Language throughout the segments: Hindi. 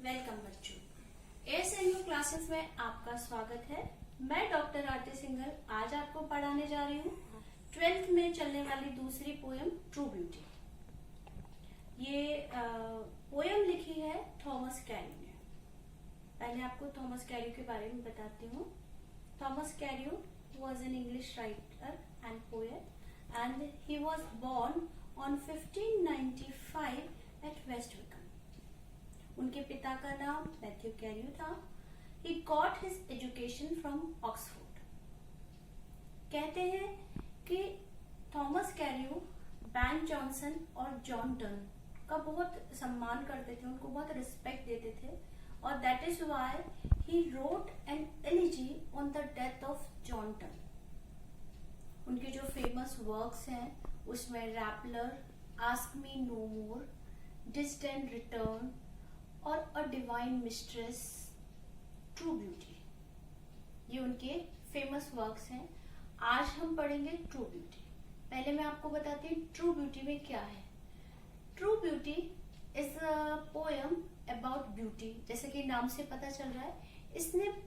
वेलकम बच्चों, ASMU क्लासेस में आपका स्वागत है। मैं डॉक्टर आरती सिंघल आज आपको पढ़ाने जा रही हूँ 12th में चलने वाली दूसरी पोयम ट्रू ब्यूटी। ये पोयम लिखी है थॉमस कैरियो ने। पहले आपको थॉमस कैरियो के बारे में बताती हूँ। Thomas Cairo was an English writer and poet and he was born on 1595 at West Wickham. उनके पिता का नाम मैथ्यू कैरियो था। He got his education from Oxford. कहते हैं कि थॉमस कैरियो बैन जॉनसन और जॉन टर्न का बहुत सम्मान करते थे, उनको बहुत रिस्पेक्ट देते थे और that is why he wrote an elegy on the death of John turn. उनके जो फेमस वर्क्स हैं उसमें रैपलर, आस्क मी नो मोर, डिस्टेंट रिटर्न और a divine mistress, true beauty, ये उनके फेमस वर्क्स हैं। आज हम पढ़ेंगे ट्रू ब्यूटी। पहले मैं आपको बताती हूँ ट्रू ब्यूटी में क्या है। True beauty is a poem about beauty, जैसे कि नाम से पता चल रहा है।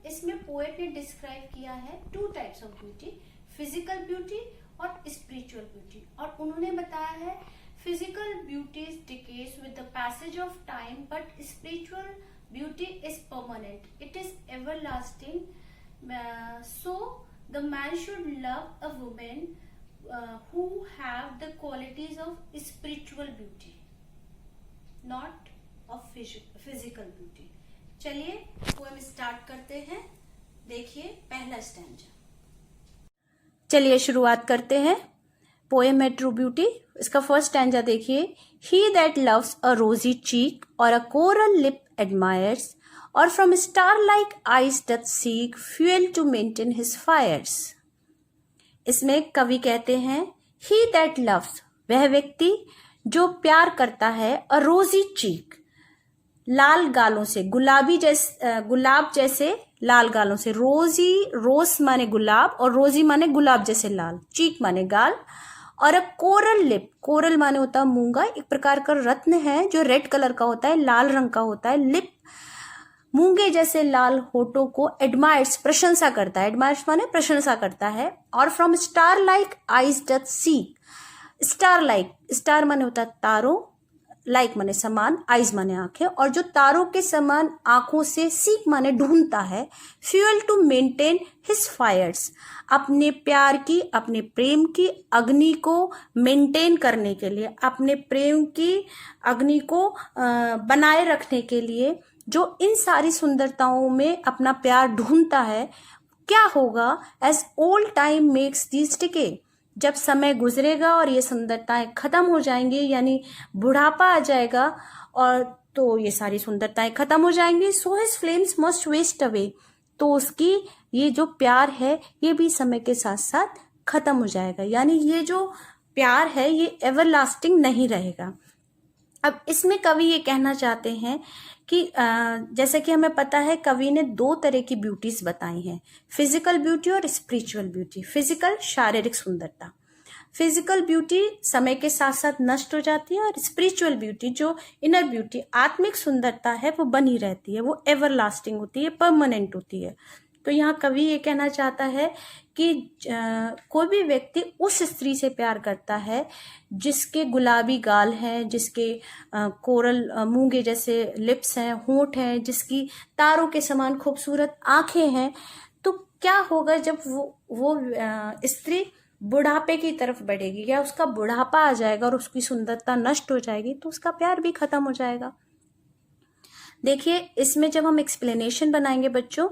इसमें पोएट ने डिस्क्राइब किया है two types of beauty, physical beauty और स्पिरिचुअल ब्यूटी। और उन्होंने बताया है physical beauty decays with the passage of time, but spiritual beauty is permanent. It is everlasting. So the man should love a woman who have the qualities of spiritual beauty, not of physical beauty. चलिए पोएम स्टार्ट करते हैं। देखिए पहला स्टैंजा। चलिए शुरुआत करते हैं। पोएम है ट्रू ब्यूटी। इसका फर्स्ट स्टैंजा देखिए। He that loves a rosy cheek or a coral lip admires or from star like eyes doth seek fuel to maintain his fires. इसमें कवि कहते हैं ही दैट लव्स, वह व्यक्ति जो प्यार करता है, अ रोजी चीक, लाल गालों से, गुलाब जैसे लाल गालों से। रोजी, रोज माने गुलाब और रोजी माने गुलाब जैसे लाल, चीक माने गाल, और अ कोरल लिप, कोरल माने होता है मूंगा, एक प्रकार का रत्न है जो रेड कलर का होता है, लाल रंग का होता है। लिप, मूंगे जैसे लाल होठों को एडमायर्स, प्रशंसा करता है, एडमायर्स माने प्रशंसा करता है। और from star like eyes doth seek, star like, star माने होता है तारों, लाइक माने समान, आइज माने आंखें, और जो तारों के समान आंखों से सीक माने ढूंढता है। Fuel to maintain his fires, अपने प्यार की, अपने प्रेम की अग्नि को मेंटेन करने के लिए, अपने प्रेम की अग्नि को बनाए रखने के लिए, जो इन सारी सुंदरताओं में अपना प्यार ढूंढता है। क्या होगा? As old time makes these decay, जब समय गुजरेगा और ये सुंदरताएं खत्म हो जाएंगी, यानी बुढ़ापा आ जाएगा और तो ये सारी सुंदरताएं खत्म हो जाएंगी। So his flames must waste away, तो उसकी ये जो प्यार है ये भी समय के साथ साथ खत्म हो जाएगा, यानी ये जो प्यार है ये एवरलास्टिंग नहीं रहेगा। अब इसमें कवि ये कहना चाहते हैं कि जैसे कि हमें पता है कवि ने दो तरह की ब्यूटीज बताई हैं, फिजिकल ब्यूटी और स्पिरिचुअल ब्यूटी। फिजिकल, शारीरिक सुंदरता, फिजिकल ब्यूटी समय के साथ साथ नष्ट हो जाती है, और स्पिरिचुअल ब्यूटी, जो इनर ब्यूटी, आत्मिक सुंदरता है, वो बनी रहती है, वो एवरलास्टिंग होती है, परमानेंट होती है। तो यहाँ कवि ये कहना चाहता है कि कोई भी व्यक्ति उस स्त्री से प्यार करता है जिसके गुलाबी गाल हैं, जिसके कोरल मूंगे जैसे लिप्स हैं, होंठ हैं, जिसकी तारों के समान खूबसूरत आंखें हैं। तो क्या होगा जब वो स्त्री बुढ़ापे की तरफ बढ़ेगी, या उसका बुढ़ापा आ जाएगा और उसकी सुंदरता नष्ट हो जाएगी, तो उसका प्यार भी खत्म हो जाएगा। देखिए इसमें जब हम एक्सप्लेनेशन बनाएंगे बच्चों,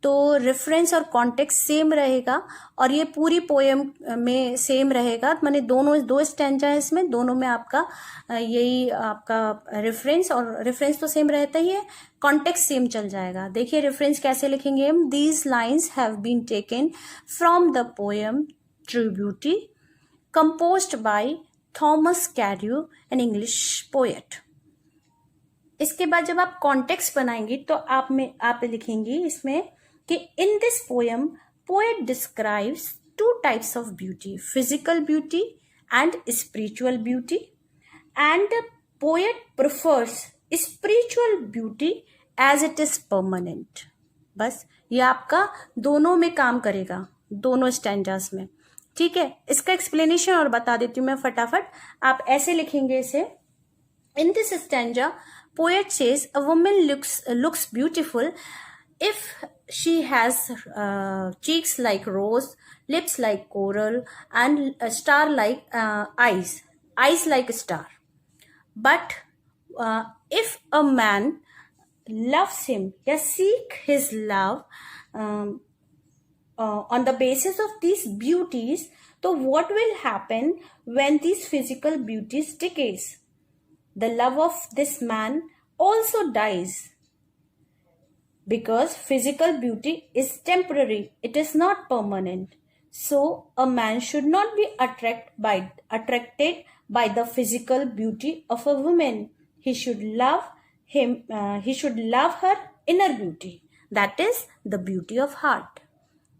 तो रेफरेंस और कॉन्टेक्स्ट सेम रहेगा और ये पूरी पोएम में सेम रहेगा। माने दोनों, दो स्टैंजा है इसमें, दोनों में आपका यही आपका रेफरेंस, और रेफरेंस तो सेम रहता ही है, कॉन्टेक्स्ट सेम चल जाएगा। देखिए रेफरेंस कैसे लिखेंगे हम। These lines have been taken from the poem true beauty composed by Thomas Carew, an English poet. इसके बाद जब आप कॉन्टेक्स्ट बनाएंगी तो आप लिखेंगी इसमें कि in this poem poet describes two types of beauty, physical beauty and spiritual beauty, and poet prefers spiritual beauty as it is permanent। बस ये आपका दोनों में काम करेगा, दोनों स्टैंजास में, ठीक है। इसका एक्सप्लेनेशन और बता देती हूँ मैं फटाफट। आप ऐसे लिखेंगे इसे। In this stanza, poet says a woman looks beautiful if she has cheeks like rose, lips like coral, and a star like eyes like a star. But if a man loves him, yes, seek his love on the basis of these beauties, so what will happen when these physical beauties decays? The love of this man also dies, because physical beauty is temporary, it is not permanent. So a man should not be attracted by the physical beauty of a woman. He should love her inner beauty, that is the beauty of heart।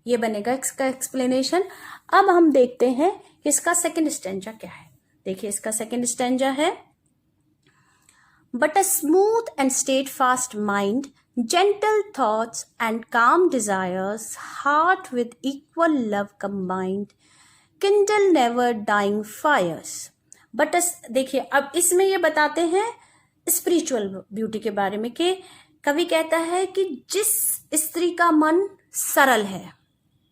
ये बनेगा इसका एक्सप्लेनेशन। अब हम देखते हैं कि इसका सेकंड स्टैंजा क्या है। देखिए इसका सेकंड स्टैंजा है, But a smooth and steadfast mind, gentle thoughts and calm desires, heart with equal love combined, kindle never dying fires। But देखिए अब इसमें ये बताते हैं स्पिरिचुअल ब्यूटी के बारे में कि कवि कहता है कि जिस स्त्री का मन सरल है,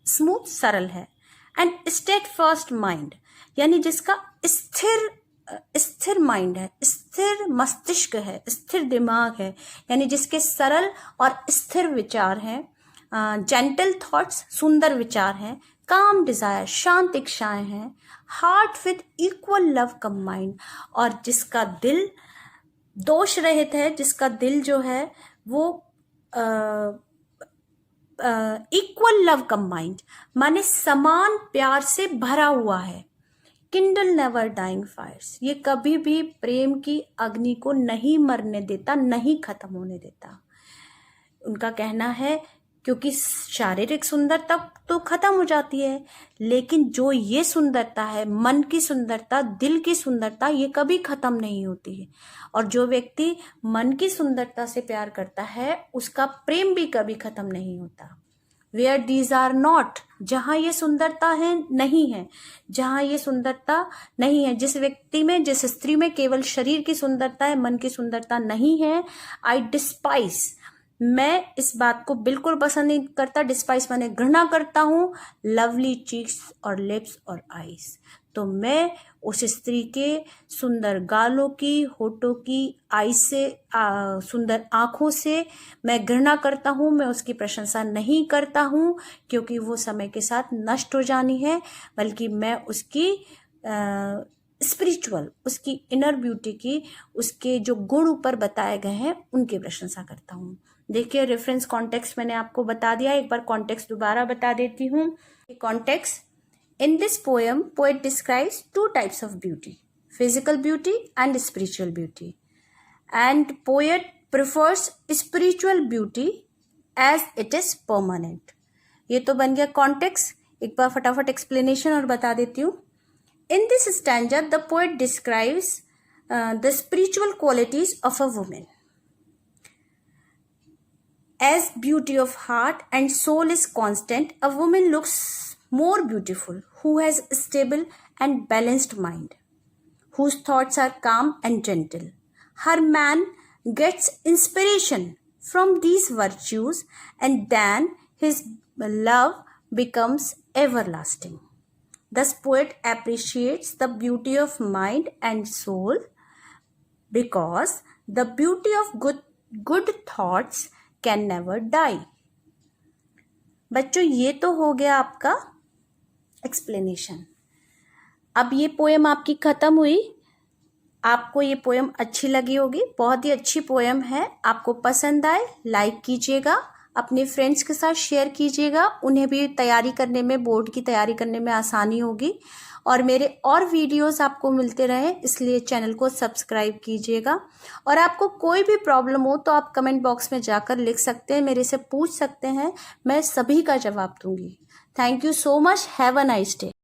स्मूथ सरल है, एंड स्टेडफास्ट माइंड यानी जिसका स्थिर माइंड है, स्थिर मस्तिष्क है, स्थिर दिमाग है, यानी जिसके सरल और स्थिर विचार हैं, जेंटल थॉट्स सुंदर विचार हैं, काम डिजायर शांत इच्छाएं हैं, heart with equal love combined, और जिसका दिल दोष रहित है, जिसका दिल जो है वो इक्वल लव कंबाइंड माने समान प्यार से भरा हुआ है। किंडल नेवर डाइंग फायर्स, ये कभी भी प्रेम की अग्नि को नहीं मरने देता, नहीं खत्म होने देता। उनका कहना है क्योंकि शारीरिक सुंदरता तो खत्म हो जाती है, लेकिन जो ये सुंदरता है, मन की सुंदरता, दिल की सुंदरता, ये कभी खत्म नहीं होती है। और जो व्यक्ति मन की सुंदरता से प्यार करता है उसका प्रेम भी कभी खत्म नहीं होता। वेयर दीज आर नॉट, जहाँ ये सुंदरता है नहीं है, जहाँ ये सुंदरता नहीं है, जिस व्यक्ति में, जिस स्त्री में केवल शरीर की सुंदरता है, मन की सुंदरता नहीं है, आई डिस्पाइस, मैं इस बात को बिल्कुल पसंद नहीं करता, डिस्पाइस माने घृणा करता हूँ, लवली चीक्स और लिप्स और आईज, तो मैं उस स्त्री के सुंदर गालों की, होठों की, आई से, सुंदर आँखों से मैं घृणा करता हूँ, मैं उसकी प्रशंसा नहीं करता हूँ, क्योंकि वो समय के साथ नष्ट हो जानी है, बल्कि मैं उसकी स्पिरिचुअल, उसकी इनर ब्यूटी की, उसके जो गुण ऊपर बताए गए हैं उनकी प्रशंसा करता हूँ। देखिए रेफरेंस कॉन्टेक्स्ट मैंने आपको बता दिया, एक बार कॉन्टेक्स्ट दोबारा बता देती हूँ। Context, in this poem poet describes two types of beauty, physical beauty and spiritual beauty, and poet prefers spiritual beauty as it is permanent। ये तो बन गया कॉन्टेक्स्ट। एक बार फटाफट एक्सप्लेनेशन और बता देती हूँ। In this stanza the poet describes the spiritual qualities of a woman as beauty of heart and soul is constant. A woman looks more beautiful who has stable and balanced mind, whose thoughts are calm and gentle. Her man gets inspiration from these virtues, and then his love becomes everlasting। Thus poet appreciates the beauty of mind and soul because the beauty of good thoughts can never die। बच्चों ये तो हो गया आपका एक्सप्लेनेशन। अब ये पोएम आपकी खत्म हुई। आपको ये पोएम अच्छी लगी होगी, बहुत ही अच्छी पोएम है। आपको पसंद आए लाइक कीजिएगा, अपने फ्रेंड्स के साथ शेयर कीजिएगा, उन्हें भी तैयारी करने में, बोर्ड की तैयारी करने में आसानी होगी। और मेरे और वीडियोस आपको मिलते रहे इसलिए चैनल को सब्सक्राइब कीजिएगा। और आपको कोई भी प्रॉब्लम हो तो आप कमेंट बॉक्स में जाकर लिख सकते हैं, मेरे से पूछ सकते हैं, मैं सभी का जवाब दूंगी। Thank you so much, have a nice day.